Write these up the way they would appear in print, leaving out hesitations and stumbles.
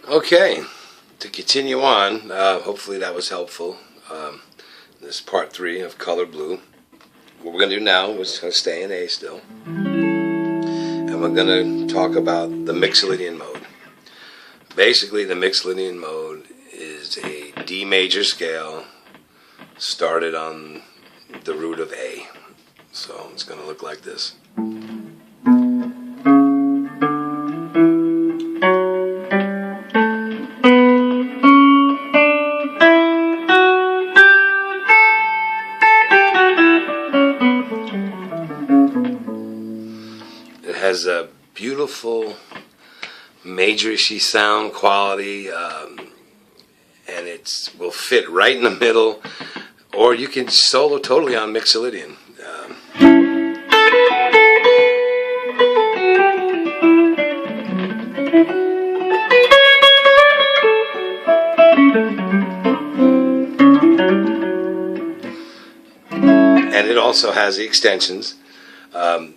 Okay, to continue on, hopefully that was helpful. This is part 3 of Color Blue. What we're going to do now is going to stay in A still. And we're going to talk about the Mixolydian mode. Basically, the Mixolydian mode is a D major scale started on the root of A. So it's going to look like this. It has a beautiful major-ishy sound quality, and it will fit right in the middle, or you can solo totally on Mixolydian. And it also has the extensions.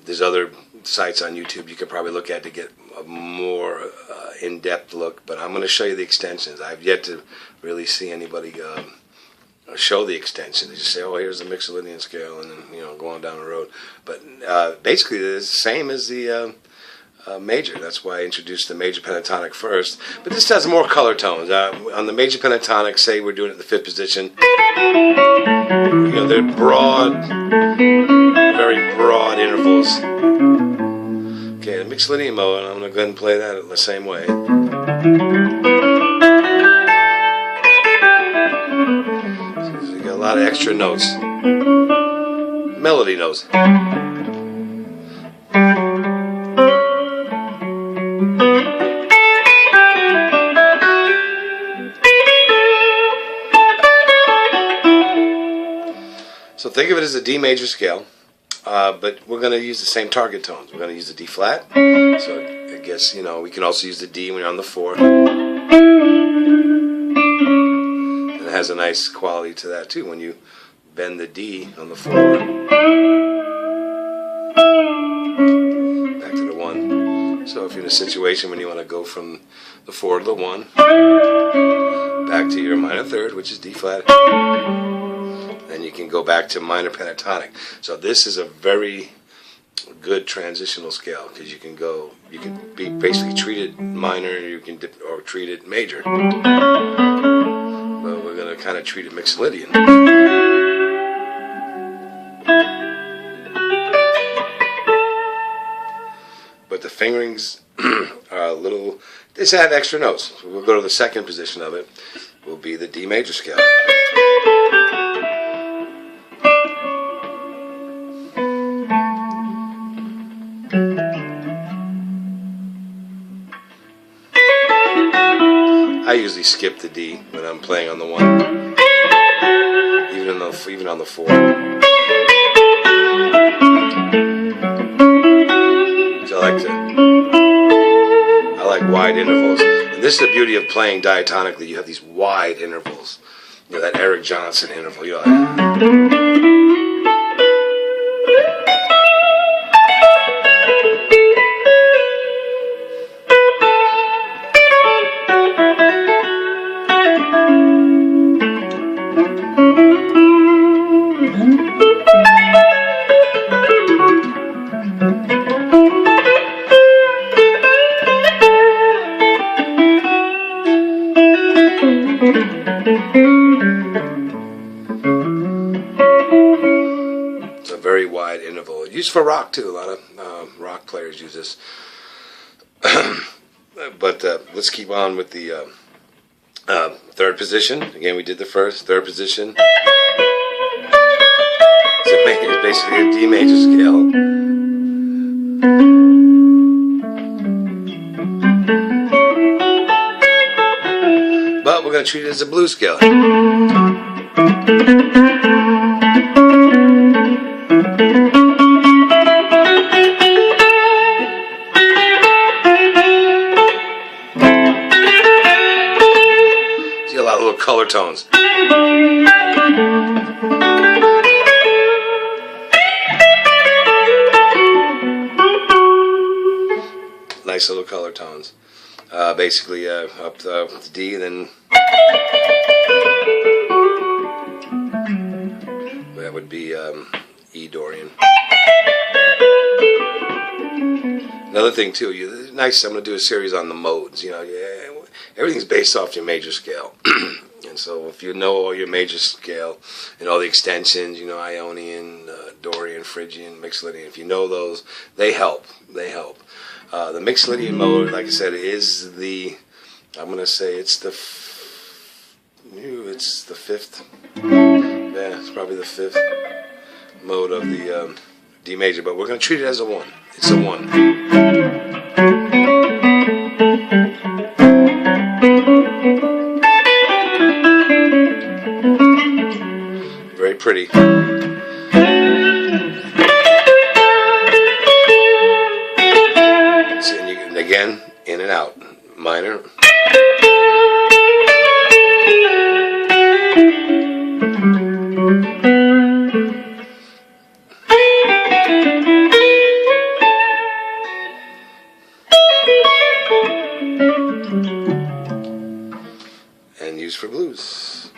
There's other sites on YouTube you could probably look at to get a more in-depth look, but I'm going to show you the extensions. I've yet to really see anybody show the extension. They just say, "Oh, here's the Mixolydian scale," and then go on down the road. But basically, it's the same as the major. That's why I introduced the major pentatonic first. But this has more color tones. On the major pentatonic, say we're doing it in the 5th position. They're broad, very broad intervals. Okay, the Mixolydian mode, I'm going to go ahead and play that the same way. So you got a lot of extra notes. Melody notes. So think of it as a D major scale, but we're going to use the same target tones. We're going to use the D flat, so I guess, we can also use the D when you're on the 4th. And it has a nice quality to that too, when you bend the D on the 4, back to the 1. So if you're in a situation when you want to go from the 4 to the 1, back to your minor 3rd, which is D flat, then you can go back to minor pentatonic. So this is a very good transitional scale, because you can be basically treated minor, you can or treat it major. But we're going to kind of treat it Mixolydian. But the fingerings are a little, they add extra notes. So we'll go to the 2nd position of it, will be the D major scale. I usually skip the D when I'm playing on the 1, even on the 4. So I like wide intervals, and this is the beauty of playing diatonically. You have these wide intervals. That Eric Johnson interval. It's a very wide interval. Used for rock too. A lot of rock players use this. But let's keep on with the 3rd position. Again, we did the 1st, 3rd position. It's basically a D major scale. But we're going to treat it as a blues scale. See a lot of little color tones. Nice little color tones. basically up to D, and then that would be E Dorian. Another thing too, nice. I'm going to do a series on the modes. You know, everything's based off your major scale, and so if you know all your major scale and all the extensions, you know, Ionian, Dorian, Phrygian, Mixolydian. If you know those, they help. They help. The Mixolydian mode, like I said, is the. I'm going to say it's the fifth. Yeah, it's probably the fifth mode of the D major, but we're going to treat it as a 1. It's a 1. Very pretty. And you can, again, in and out. Minor. And used for blues.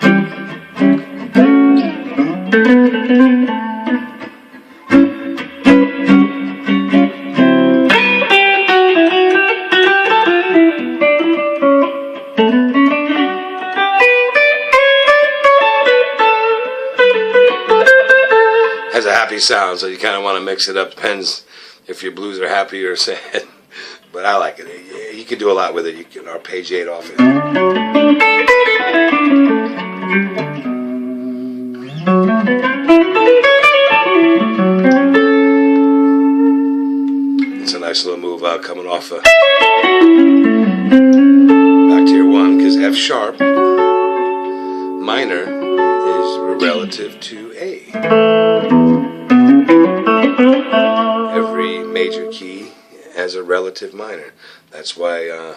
Has a happy sound, so you kind of want to mix it up. Depends if your blues are happy or sad. But I like it. You can do a lot with it. You can arpeggiate off it. It's a nice little move coming off back to your 1, because F sharp minor is relative to A. Every major key has a relative minor. That's why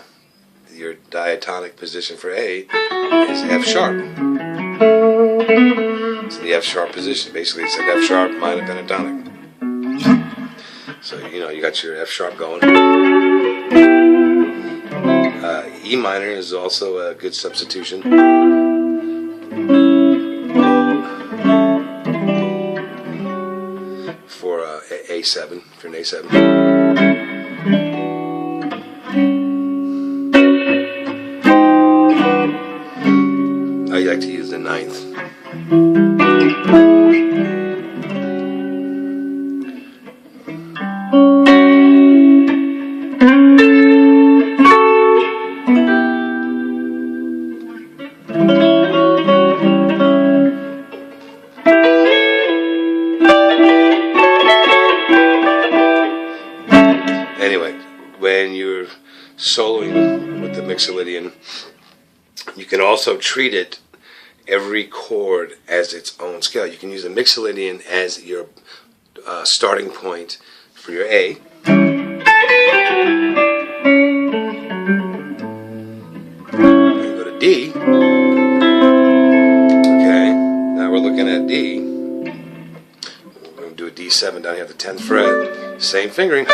your diatonic position for A is F sharp. It's the F sharp position. Basically, it's an F sharp minor pentatonic. So, you know, you got your F sharp going. E minor is also a good substitution. For A7, for an A7. I like to use the 9th. Anyway, when you're soloing with the Mixolydian, you can also treat it, every chord, as its own scale. You can use the Mixolydian as your starting point for your A. You go to D. Okay, now we're looking at D. We're going to do a D7 down here at the 10th fret. Same fingering.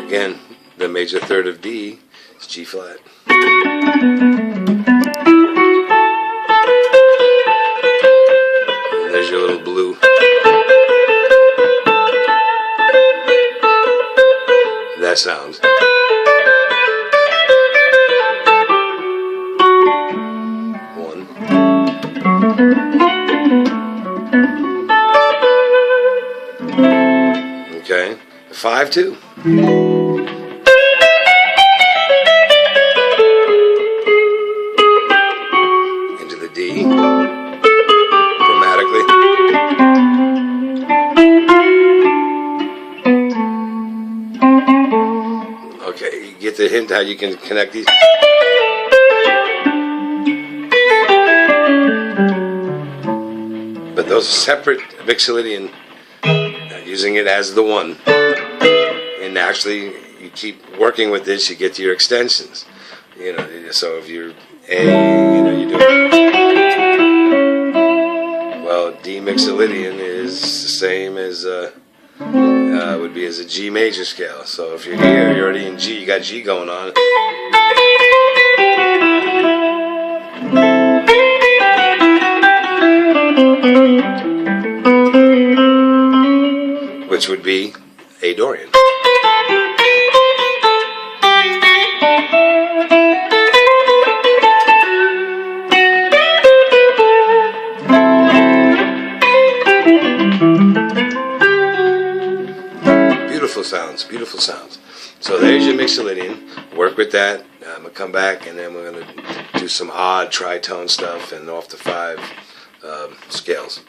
Again, the major third of D is G flat. And there's your little blue. That sounds. One. Okay. 5-2. Into the D. Chromatically. Okay, you get the hint how you can connect these. But those separate Mixolydian, using it as the 1. And naturally, you keep working with this, you get to your extensions. You know, so if you're A, you do. Well, D Mixolydian is the same as would be as a G major scale. So if you're here, you're already in G. You got G going on. Which would be A Dorian. Beautiful sounds, beautiful sounds. So there's your Mixolydian. Work with that. I'm going to come back and then we're going to do some odd tritone stuff and off the 5 scales.